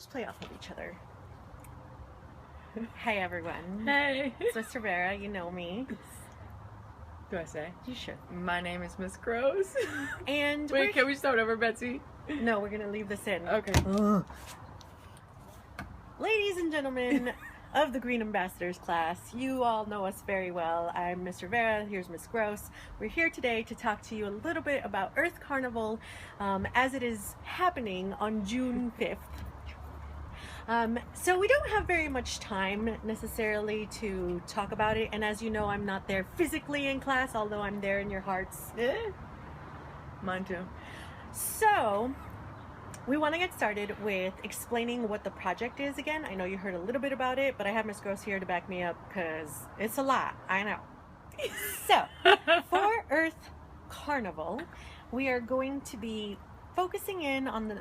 just play off of each other. Hey everyone. Hey. It's Miss Rivera, you know me. Do I say? You should. My name is Miss Gross. And wait, can we start over, Betsy? No, we're gonna leave this in. Okay. Ladies and gentlemen of the Green Ambassadors class, you all know us very well. I'm Miss Rivera, here's Miss Gross. We're here today to talk to you a little bit about Earth Carnival as it is happening on June 5th. So we don't have very much time necessarily to talk about it, and as you know, I'm not there physically in class, although I'm there in your hearts. Mine too. So we want to get started with explaining what the project is again. I know you heard a little bit about it, but I have Miss Gross here to back me up because it's a lot, I know. So for Earth Carnival, we are going to be focusing in on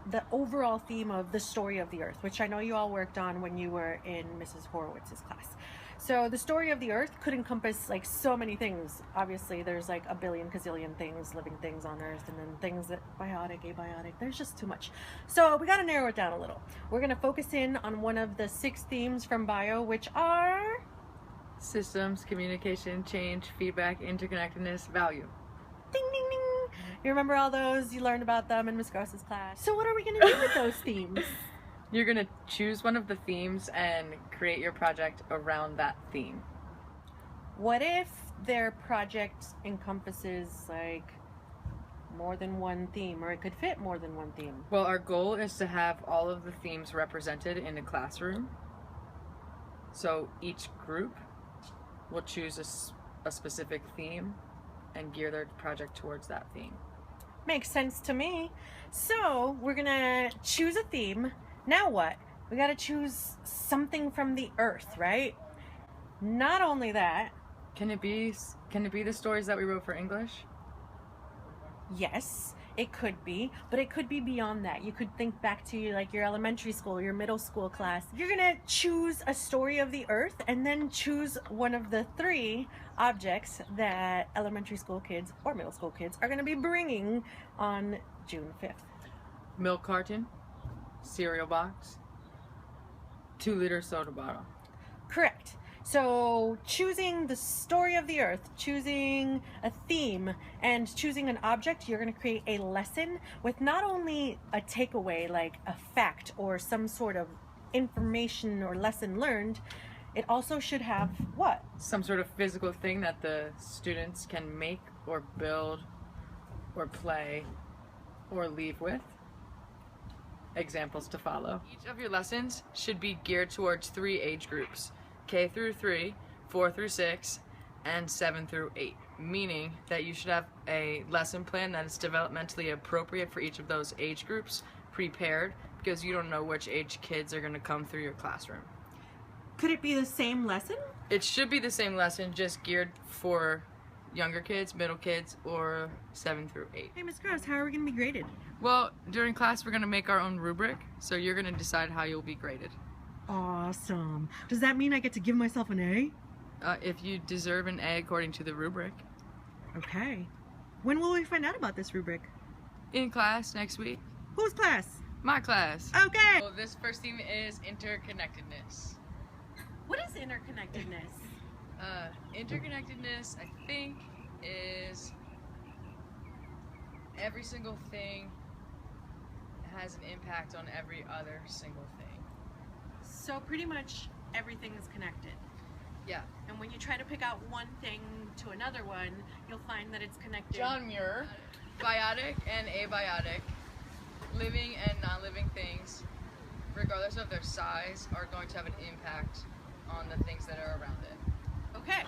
the overall theme of the story of the Earth, which I know you all worked on when you were in Mrs. Horowitz's class. So the story of the Earth could encompass like so many things. Obviously there's like a billion gazillion things, living things on Earth, and then things that biotic, abiotic, there's just too much. So we got to narrow it down a little. We're going to focus in on one of the 6 themes from bio, which are systems, communication, change, feedback, interconnectedness, value. Ding ding ding. You remember all those? You learned about them in Miss Gross's class. So what are we going to do with those themes? You're going to choose one of the themes and create your project around that theme. What if their project encompasses like more than one theme, or it could fit more than one theme? Well, our goal is to have all of the themes represented in a classroom. So each group will choose a specific theme and gear their project towards that theme. Makes sense to me. So we're gonna choose a theme. Now what? We gotta choose something from the Earth, right? Not only that. Can it be the stories that we wrote for English? Yes, it could be, but it could be beyond that. You could think back to like your elementary school, your middle school class. You're gonna choose a story of the Earth and then choose one of the 3 objects that elementary school kids or middle school kids are gonna be bringing on June 5th. Milk carton, cereal box, 2-liter soda bottle. Correct. So choosing the story of the Earth, choosing a theme, and choosing an object, you're going to create a lesson with not only a takeaway like a fact or some sort of information or lesson learned, it also should have what? Some sort of physical thing that the students can make or build or play or leave with. Examples to follow. Each of your lessons should be geared towards 3 age groups: K through 3, 4 through 6, and 7 through 8. Meaning that you should have a lesson plan that is developmentally appropriate for each of those age groups, prepared, because you don't know which age kids are going to come through your classroom. Could it be the same lesson? It should be the same lesson, just geared for younger kids, middle kids, or 7 through 8. Hey, Miss Gross, how are we going to be graded? Well, during class we're going to make our own rubric, so you're going to decide how you'll be graded. Awesome. Does that mean I get to give myself an A? If you deserve an A according to the rubric. Okay. When will we find out about this rubric? In class next week. Whose class? My class. Okay. So this first theme is interconnectedness. What is interconnectedness? Interconnectedness, I think, is every single thing has an impact on every other single thing. So pretty much everything is connected. Yeah. And when you try to pick out one thing to another one, you'll find that it's connected. John Muir. Biotic and abiotic, living and non-living things, regardless of their size, are going to have an impact on the things that are around it. Okay.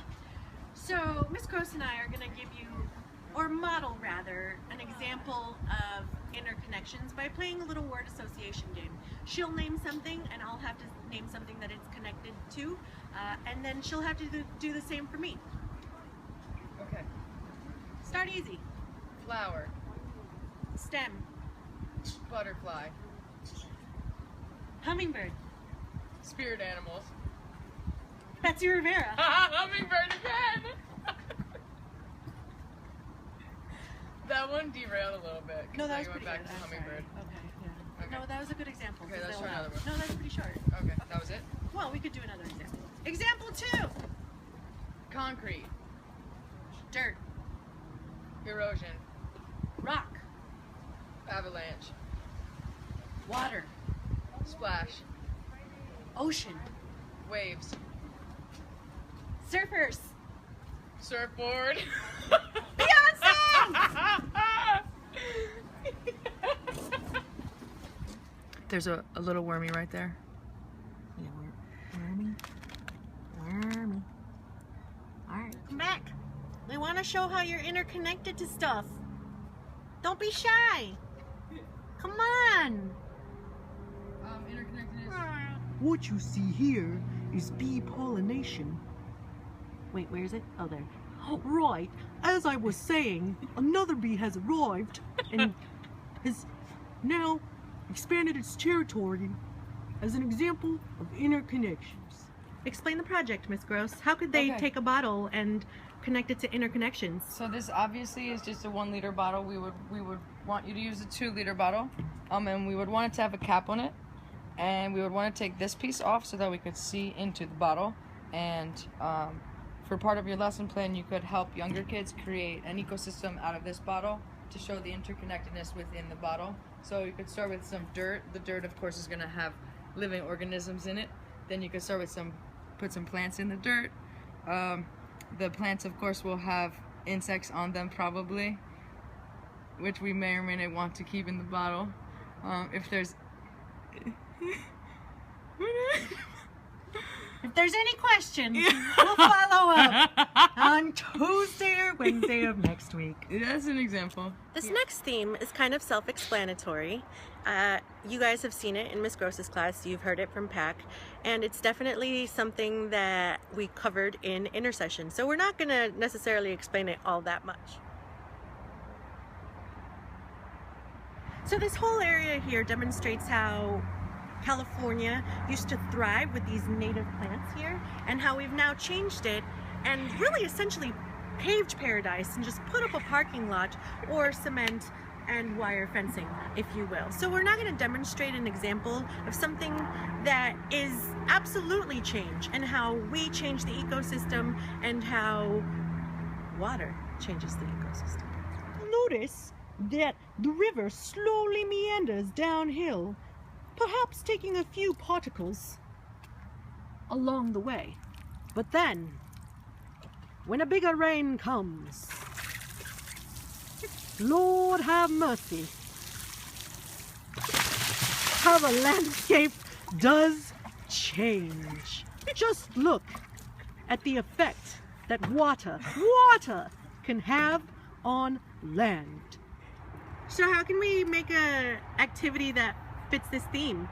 So Miss Gross and I are going to give you, or model rather, an example of interconnections by playing a little word association game. She'll name something and I'll have to name something that it's connected to, and then she'll have to do the same for me. Okay. Start easy. Flower. Stem. Butterfly. Hummingbird. Spirit animals. Betsy Rivera. Hummingbird again! That one derailed a little bit. No, that was you went pretty back good. to hummingbird. Okay, yeah. Okay. No, that was a good example. Okay, let's try another one. No, that's pretty short. Okay, that was it? Well, we could do another example. Example 2. Concrete. Dirt. Erosion. Rock. Avalanche. Water. Splash. Ocean. Waves. Surfers. Surfboard. Beyonce! There's a little wormy right there. Yeah, wormy. Alright, come back. We want to show how you're interconnected to stuff. Don't be shy. Come on. Interconnectedness. What you see here is bee pollination. Wait, where is it? Oh, there. Right, as I was saying, another bee has arrived and has now expanded its territory as an example of interconnections. Explain the project, Miss Gross. How could they Okay. take a bottle and connect it to interconnections? So this obviously is just a 1 liter bottle. We would want you to use a 2 liter bottle, and we would want it to have a cap on it, and we would want to take this piece off so that we could see into the bottle. And for part of your lesson plan, you could help younger kids create an ecosystem out of this bottle to show the interconnectedness within the bottle. So you could start with some dirt. The dirt, of course, is going to have living organisms in it. Then you could start with put some plants in the dirt. The plants, of course, will have insects on them probably, which we may or may not want to keep in the bottle. If there's If there's any questions, we'll follow up on Tuesday or Wednesday of next week. That's an example. This next theme is kind of self-explanatory. You guys have seen it in Miss Gross's class. You've heard it from Pac, and it's definitely something that we covered in intercession. So we're not going to necessarily explain it all that much. So this whole area here demonstrates how California used to thrive with these native plants here, and how we've now changed it and really essentially paved paradise and just put up a parking lot or cement and wire fencing, if you will. So we're not going to demonstrate an example of something that is absolutely change, and how we change the ecosystem and how water changes the ecosystem. Notice that the river slowly meanders downhill, perhaps taking a few particles along the way. But then, when a bigger rain comes, Lord have mercy, how the landscape does change. Just look at the effect that water can have on land. So how can we make a activity that fits this theme?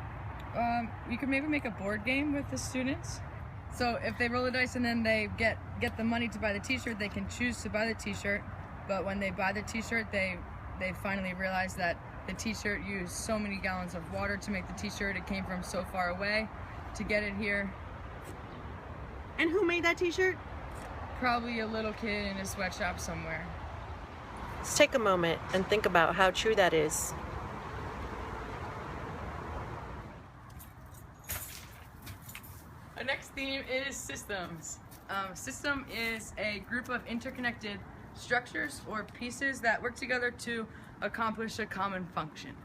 You could maybe make a board game with the students. So if they roll the dice and then they get the money to buy the t-shirt, they can choose to buy the t-shirt. But when they buy the t-shirt, they finally realize that the t-shirt used so many gallons of water to make the t-shirt. It came from so far away to get it here. And who made that t-shirt? Probably a little kid in a sweatshop somewhere. Let's take a moment and think about how true that is. Our next theme is systems. System is a group of interconnected structures or pieces that work together to accomplish a common function.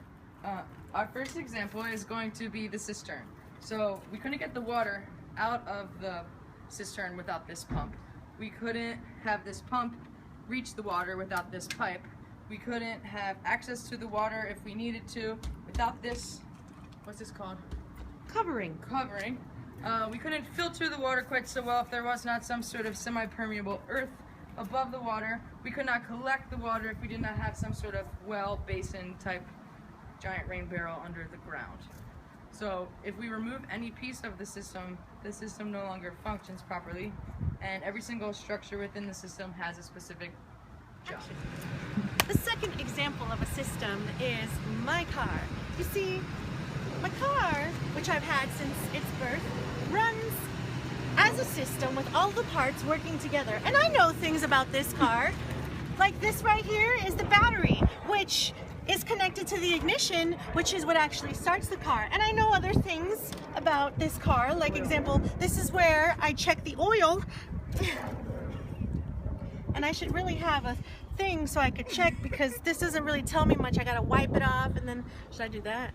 Our first example is going to be the cistern. So we couldn't get the water out of the cistern without this pump. We couldn't have this pump reach the water without this pipe. We couldn't have access to the water if we needed to without this, what's this called? Covering. We couldn't filter the water quite so well if there was not some sort of semi-permeable earth above the water. We could not collect the water if we did not have some sort of well, basin type giant rain barrel under the ground. So if we remove any piece of the system no longer functions properly, and every single structure within the system has a specific job. The second example of a system is my car. You see, my car, which I've had since its birth, runs as a system with all the parts working together. And I know things about this car. Like this right here is the battery, which is connected to the ignition, which is what actually starts the car. And I know other things about this car, like example, this is where I check the oil. And I should really have a thing so I could check, because this doesn't really tell me much. I gotta wipe it off, and then, should I do that?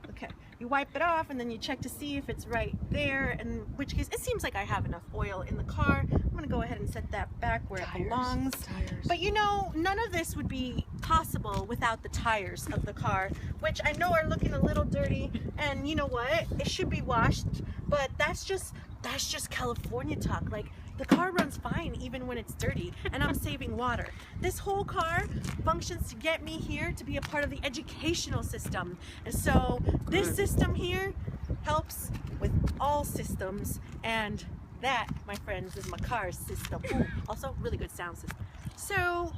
Okay, you wipe it off and then you check to see if it's right there, in which case it seems like I have enough oil in the car. I'm gonna go ahead and set that back where it belongs. But you know, none of this would be possible without the tires of the car, which I know are looking a little dirty, and you know what? It should be washed, but that's just California talk. Like, the car runs fine even when it's dirty, and I'm saving water. This whole car functions to get me here to be a part of the educational system. And so this system here helps with all systems, and that, my friends, is my car's system. Ooh, also, really good sound system. So,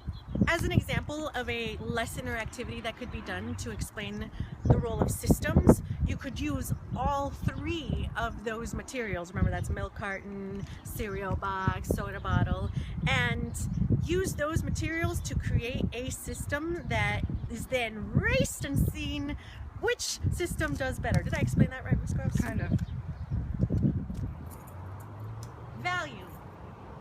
as an example of a lesson or activity that could be done to explain the role of systems, you could use all three of those materials. Remember, that's milk carton, cereal box, soda bottle, and use those materials to create a system that is then raced and seen which system does better. Did I explain that right, Ms. Gross? Kind of. Value.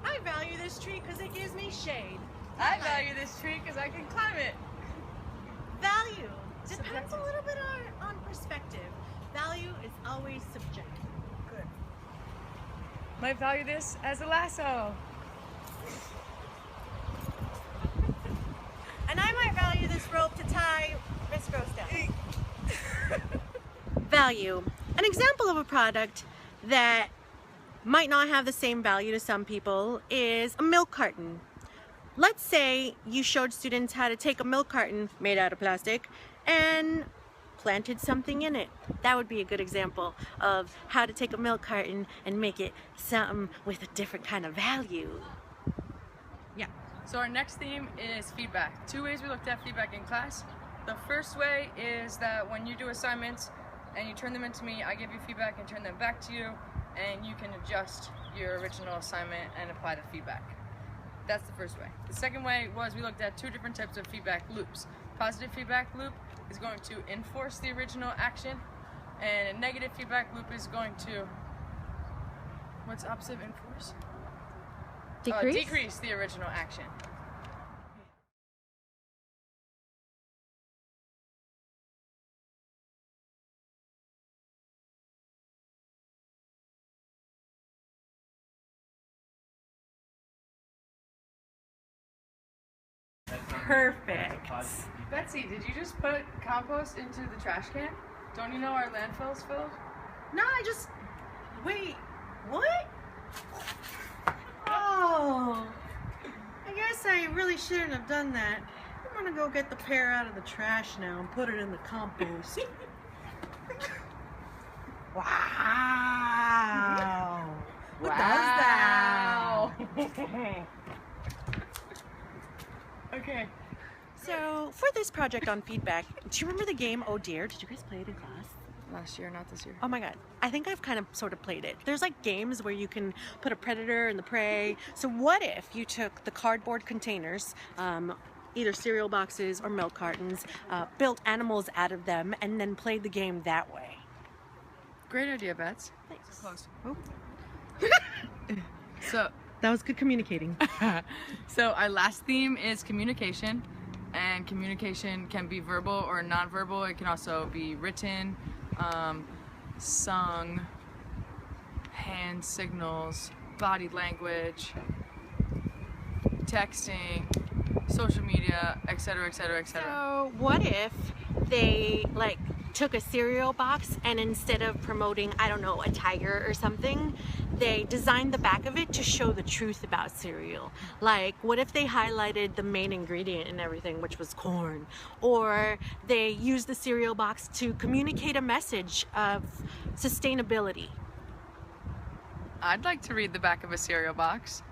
I value this tree because it gives me shade. I value this tree because I can climb it. Value depends a little bit on perspective. Value is always subjective. Good. Might value this as a lasso. And I might value this rope to tie Miss Gross down. Value. An example of a product that might not have the same value to some people is a milk carton. Let's say you showed students how to take a milk carton made out of plastic and planted something in it. That would be a good example of how to take a milk carton and make it something with a different kind of value. Yeah. So our next theme is feedback. 2 ways we looked at feedback in class. The first way is that when you do assignments and you turn them into me, I give you feedback and turn them back to you, and you can adjust your original assignment and apply the feedback. That's the first way. The second way was we looked at 2 different types of feedback loops. Positive feedback loop is going to enforce the original action, and a negative feedback loop is going to, what's opposite of enforce? Decrease the original action. Perfect. Betsy, did you just put compost into the trash can? Don't you know our landfill's filled? No, wait, what? Oh, I guess I really shouldn't have done that. I'm gonna go get the pear out of the trash now and put it in the compost. Wow. What does that? Okay. So, for this project on feedback, do you remember the game Oh Dear? Did you guys play it in class? Last year, not this year. Oh my god. I think I've kind of sort of played it. There's like games where you can put a predator and the prey. So what if you took the cardboard containers, either cereal boxes or milk cartons, built animals out of them, and then played the game that way? Great idea, Bets. Thanks. Close. Oh. So, That was good communicating. so our last theme is communication, and communication can be verbal or non-verbal. It can also be written, sung, hand signals, body language, texting, social media, etc., etc., etc. So what if they took a cereal box and instead of promoting, I don't know, a tiger or something, they designed the back of it to show the truth about cereal? Like, what if they highlighted the main ingredient and everything, which was corn? Or they used the cereal box to communicate a message of sustainability? I'd like to read the back of a cereal box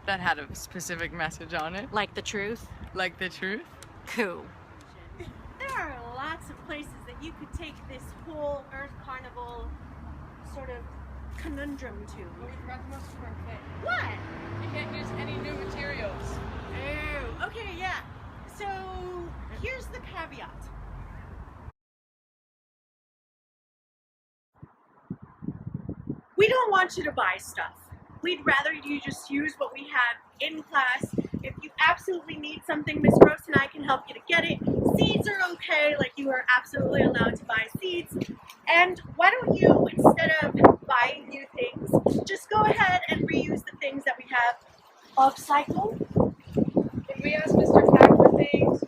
that had a specific message on it. Like the truth? Like the truth? Cool. There are lots of places that you could take this whole Earth Carnival sort of conundrum to. But we forgot the most important thing. What? You can't use any new materials. Oh, okay, yeah. So here's the caveat. We don't want you to buy stuff. We'd rather you just use what we have in class. If you absolutely need something, Miss Gross and I can help you to get it. Seeds are okay, like you are absolutely allowed to buy seeds. And why don't you, instead of buying new things, just go ahead and reuse the things that we have. Upcycle? Can we ask Mr. Pack for things?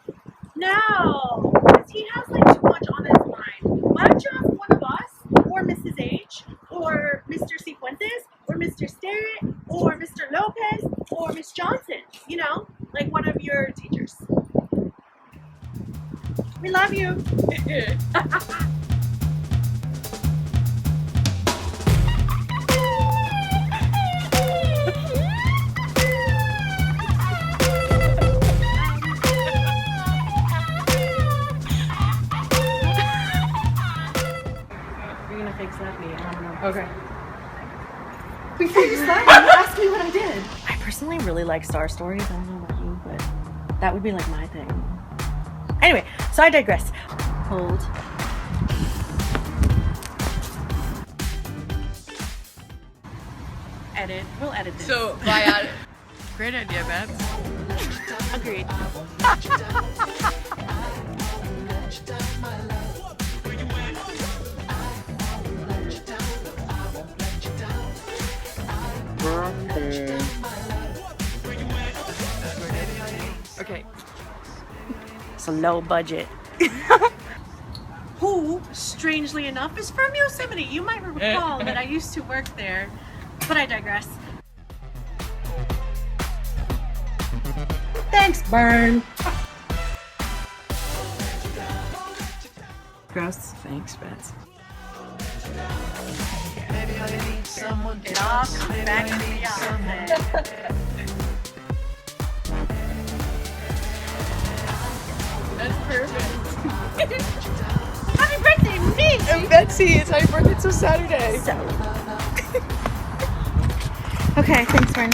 No, because he has like too much on his mind. Why don't you ask one of us, or Mrs. H, or Mr. Cifuentes, or Mr. Sterrett, or Mr. Lopez, or Miss Johnson, you know, like one of your teachers. We love you. You're gonna fake slap me, I don't know. Okay. Before you slap me, ask me what I did. I personally really like Star Stories. I don't know about you, but that would be like my thing. Anyway, so I digress. Hold. Edit. We'll edit this. So, by out. Great idea, Beth. Agreed. Okay. It's a low budget. Who, strangely enough, is from Yosemite. You might recall that I used to work there, but I digress. Thanks, Burn. Gross. Thanks, Beth. It all comes back to the outfit. That's perfect. Happy birthday, me! And Betsy, it's happy birthday till Saturday. So. Okay, thanks, Burn.